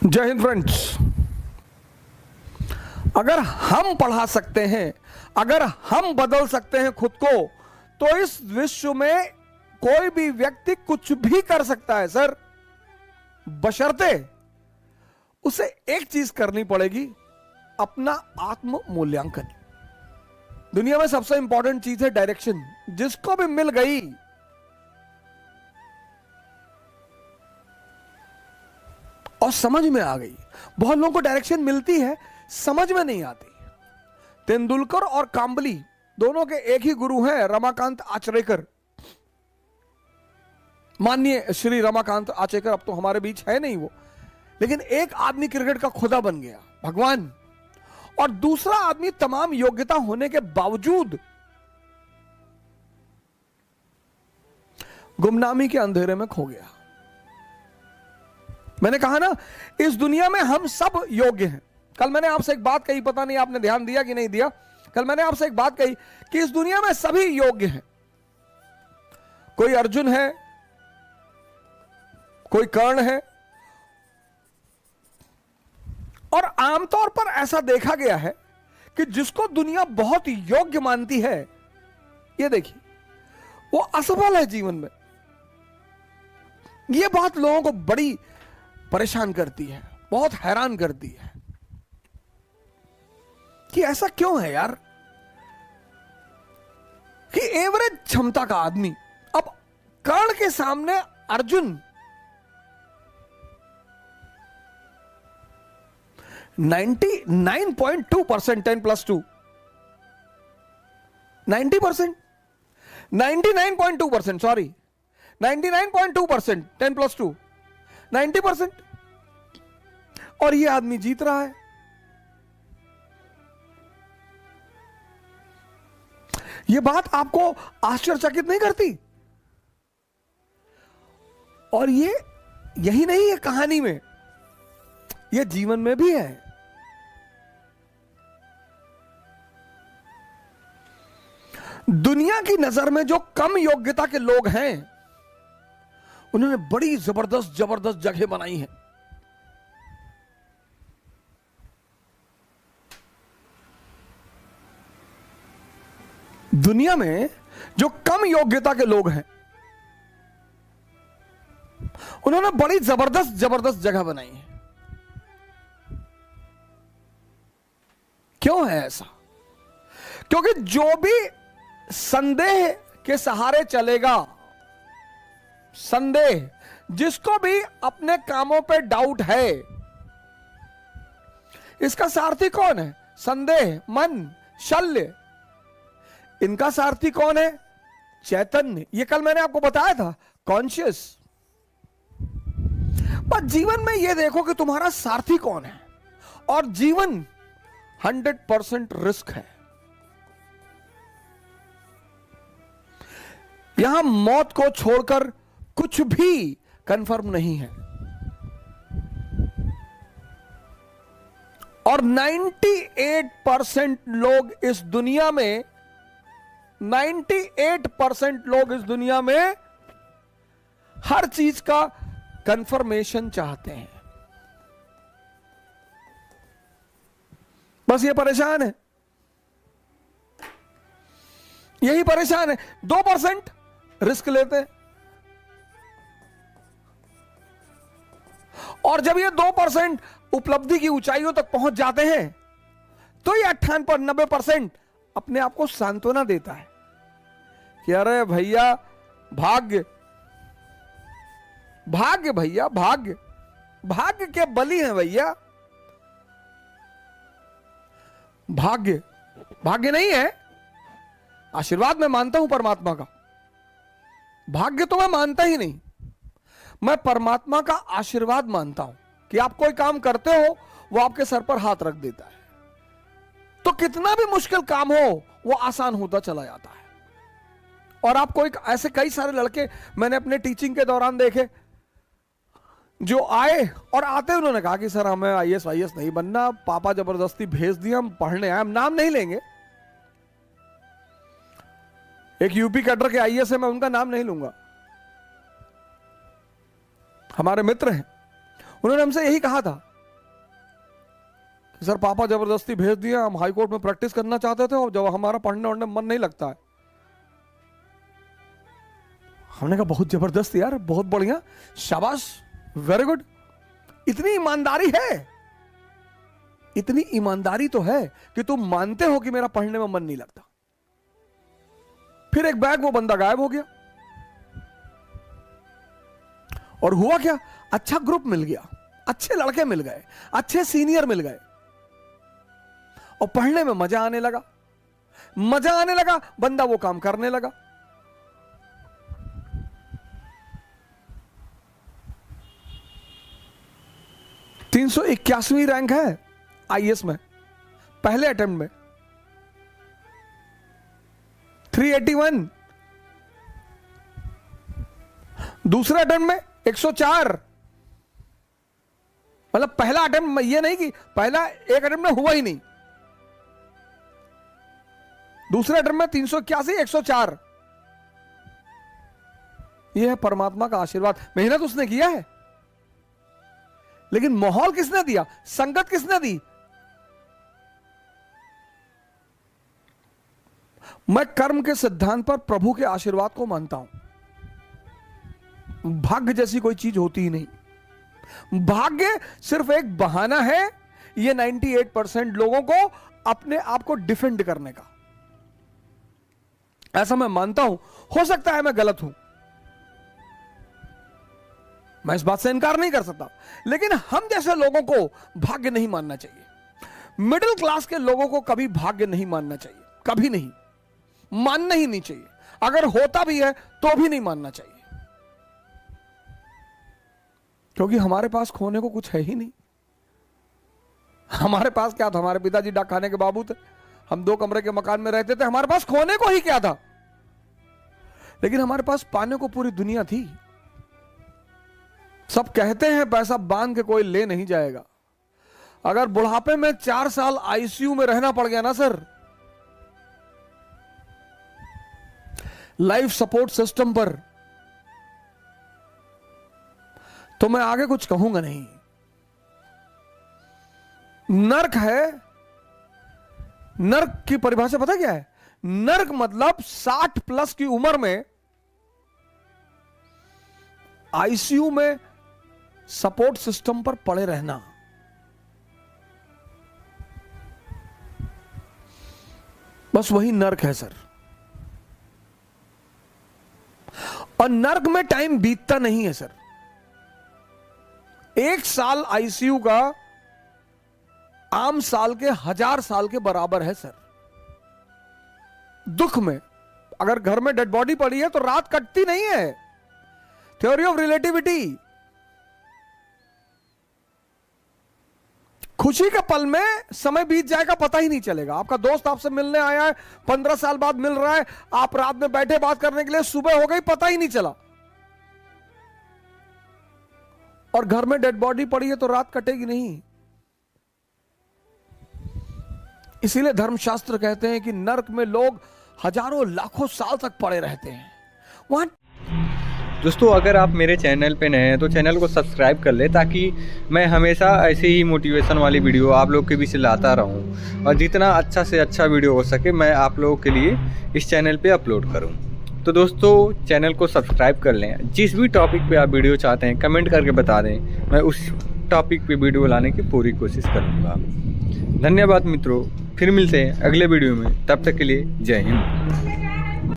जय हिंद फ्रेंड्स। अगर हम पढ़ा सकते हैं, अगर हम बदल सकते हैं खुद को, तो इस विश्व में कोई भी व्यक्ति कुछ भी कर सकता है सर, बशर्ते उसे एक चीज करनी पड़ेगी, अपना आत्म मूल्यांकन। दुनिया में सबसे इंपॉर्टेंट चीज है डायरेक्शन। जिसको भी मिल गई और समझ में आ गई, बहुत लोगों को डायरेक्शन मिलती है, समझ में नहीं आती। तेंदुलकर और कांबली दोनों के एक ही गुरु हैं, रमाकांत आचरेकर। माननीय श्री रमाकांत आचरेकर अब तो हमारे बीच है नहीं वो, लेकिन एक आदमी क्रिकेट का खुदा बन गया, भगवान, और दूसरा आदमी तमाम योग्यता होने के बावजूद गुमनामी के अंधेरे में खो गया। मैंने कहा ना, इस दुनिया में हम सब योग्य हैं। कल मैंने आपसे एक बात कही, पता नहीं आपने ध्यान दिया कि नहीं दिया। कल मैंने आपसे एक बात कही कि इस दुनिया में सभी योग्य हैं। कोई अर्जुन है, कोई कर्ण है, और आमतौर पर ऐसा देखा गया है कि जिसको दुनिया बहुत योग्य मानती है, ये देखिए, वो असफल है जीवन में। ये बात लोगों को बड़ी परेशान करती है, बहुत हैरान करती है कि ऐसा क्यों है यार, कि एवरेज क्षमता का आदमी, अब कर्ण के सामने अर्जुन 99.2%, 10+2 90%, 99.2%, सॉरी 99.2%, 10+2 90%, और ये आदमी जीत रहा है। ये बात आपको आश्चर्यचकित नहीं करती? और ये यही नहीं है कहानी में, ये जीवन में भी है। दुनिया की नजर में जो कम योग्यता के लोग हैं, उन्होंने बड़ी जबरदस्त जबरदस्त जगह बनाई है। दुनिया में जो कम योग्यता के लोग हैं, उन्होंने बड़ी जबरदस्त जबरदस्त जगह बनाई है। क्यों है ऐसा? क्योंकि जो भी संदेह के सहारे चलेगा, संदेह, जिसको भी अपने कामों पे डाउट है, इसका सारथी कौन है? संदेह, मन, शल्य। इनका सारथी कौन है? चैतन्य। ये कल मैंने आपको बताया था, कॉन्शियस। पर जीवन में ये देखो कि तुम्हारा सारथी कौन है, और जीवन 100% रिस्क है। यहां मौत को छोड़कर कुछ भी कंफर्म नहीं है, और 98% लोग इस दुनिया में 98% लोग इस दुनिया में हर चीज का कंफर्मेशन चाहते हैं। बस ये परेशान है, यही परेशान है। 2% रिस्क लेते हैं, और जब ये 2% उपलब्धि की ऊंचाइयों तक पहुंच जाते हैं, तो ये 98-90% अपने आप को सांत्वना देता है कि अरे भैया भाग्य, भाग्य भैया, भाग्य, भाग्य के बली हैं भैया। भाग्य, भाग्य नहीं है, आशीर्वाद मैं मानता हूं परमात्मा का। भाग्य तो मैं मानता ही नहीं, मैं परमात्मा का आशीर्वाद मानता हूं कि आप कोई काम करते हो, वो आपके सर पर हाथ रख देता है, तो कितना भी मुश्किल काम हो वो आसान होता चला जाता है। और आपको एक ऐसे कई सारे लड़के मैंने अपने टीचिंग के दौरान देखे, जो आए और आते उन्होंने कहा कि सर हमें आईएएस नहीं बनना, पापा जबरदस्ती भेज दिया, हम पढ़ने आए। हम नाम नहीं लेंगे, एक यूपी कैडर के आईएएस है, मैं उनका नाम नहीं लूंगा, हमारे मित्र हैं। उन्होंने हमसे यही कहा था सर पापा जबरदस्ती भेज दिया, हम हाई कोर्ट में प्रैक्टिस करना चाहते थे और जब हमारा पढ़ने वढ़ने मन नहीं लगता है। हमने कहा बहुत जबरदस्त यार, बहुत बढ़िया, शाबाश, वेरी गुड। इतनी ईमानदारी है, इतनी ईमानदारी तो है कि तुम मानते हो कि मेरा पढ़ने में मन नहीं लगता। फिर एक बैग वो बंदा गायब हो गया। और हुआ क्या, अच्छा ग्रुप मिल गया, अच्छे लड़के मिल गए, अच्छे सीनियर मिल गए और पढ़ने में मजा आने लगा, मजा आने लगा, बंदा वो काम करने लगा। (381वीं रैंक है आईएएस में, पहले अटेम्प्ट में 381, दूसरे अटेम्प्ट में 104। मतलब पहला अटेम्प्ट, ये नहीं कि पहला एक अटेम्प्ट में हुआ ही नहीं, दूसरे अटेम्प्ट में 381, 104। यह है परमात्मा का आशीर्वाद। मेहनत उसने किया है, लेकिन माहौल किसने दिया, संगत किसने दी? मैं कर्म के सिद्धांत पर प्रभु के आशीर्वाद को मानता हूं। भाग्य जैसी कोई चीज होती ही नहीं। भाग्य सिर्फ एक बहाना है, ये 98% लोगों को अपने आप को डिफेंड करने का। ऐसा मैं मानता हूं, हो सकता है मैं गलत हूं, मैं इस बात से इनकार नहीं कर सकता, लेकिन हम जैसे लोगों को भाग्य नहीं मानना चाहिए। मिडिल क्लास के लोगों को कभी भाग्य नहीं मानना चाहिए, कभी नहीं, मानना ही नहीं चाहिए। अगर होता भी है तो भी नहीं मानना चाहिए, क्योंकि हमारे पास खोने को कुछ है ही नहीं। हमारे पास क्या था, हमारे पिताजी डाक खाने के बाबू थे, हम 2 कमरे के मकान में रहते थे, हमारे पास खोने को ही क्या था, लेकिन हमारे पास पाने को पूरी दुनिया थी। सब कहते हैं पैसा बांध के कोई ले नहीं जाएगा। अगर बुढ़ापे में 4 साल आईसीयू में रहना पड़ गया ना सर, लाइफ सपोर्ट सिस्टम पर, तो मैं आगे कुछ कहूंगा नहीं। नर्क है, नर्क की परिभाषा पता क्या है? नर्क मतलब 60 प्लस की उम्र में आईसीयू में सपोर्ट सिस्टम पर पड़े रहना। बस वही नर्क है सर। और नर्क में टाइम बीतता नहीं है सर। 1 साल आईसीयू का आम साल के 1000 साल के बराबर है सर। दुख में अगर घर में डेड बॉडी पड़ी है तो रात कटती नहीं है, थ्योरी ऑफ रिलेटिविटी। खुशी के पल में समय बीत जाएगा, पता ही नहीं चलेगा। आपका दोस्त आपसे मिलने आया है, 15 साल बाद मिल रहा है, आप रात में बैठे बात करने के लिए, सुबह हो गई, पता ही नहीं चला। और घर में डेड बॉडी पड़ी है तो रात कटेगी नहीं। इसीलिए धर्मशास्त्र कहते हैं कि नरक में लोग हजारों लाखों साल तक पड़े रहते हैं वहां। दोस्तों, अगर आप मेरे चैनल पे नए हैं तो चैनल को सब्सक्राइब कर ले, ताकि मैं हमेशा ऐसे ही मोटिवेशन वाली वीडियो आप लोग के बीच लाता रहूं और जितना अच्छा से अच्छा वीडियो हो सके मैं आप लोगों के लिए इस चैनल पे अपलोड करूं। तो दोस्तों, चैनल को सब्सक्राइब कर लें। जिस भी टॉपिक पे आप वीडियो चाहते हैं कमेंट करके बता दें, मैं उस टॉपिक पे वीडियो लाने की पूरी कोशिश करूँगा। धन्यवाद मित्रों, फिर मिलते हैं अगले वीडियो में, तब तक के लिए जय हिंद।